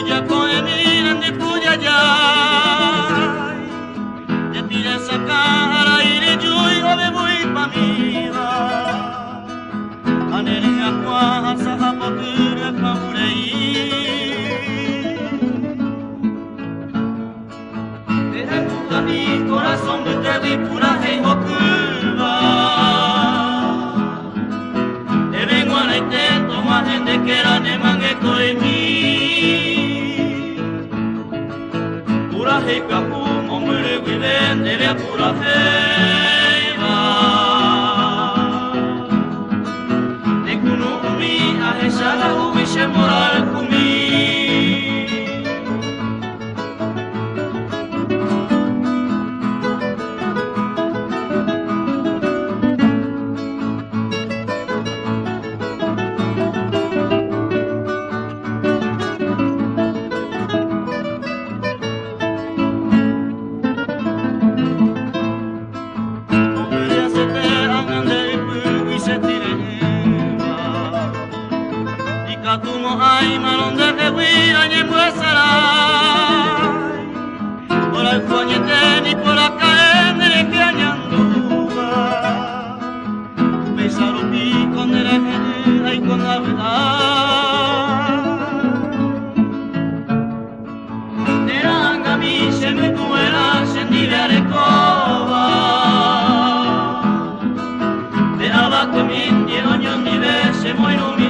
ya con Emil de Cuyaya de pide sacar aire y o de voy pa miva anere aqua sa papura kaurei de mi corazón de te pura hey okuba de vengo a la toma gente que era de mangue koimi pura hey kapu momure viven de pura hey va de kuno mi a esa la ubi se moral kumi Katumo ai malonde que hui añe muesara por el coñete ni por la caendere que añanduba pesaro pi con el ay con la verdad neranga mi se me tuera se ni le recoba de abaco mi ni oño ni ve se moi no mi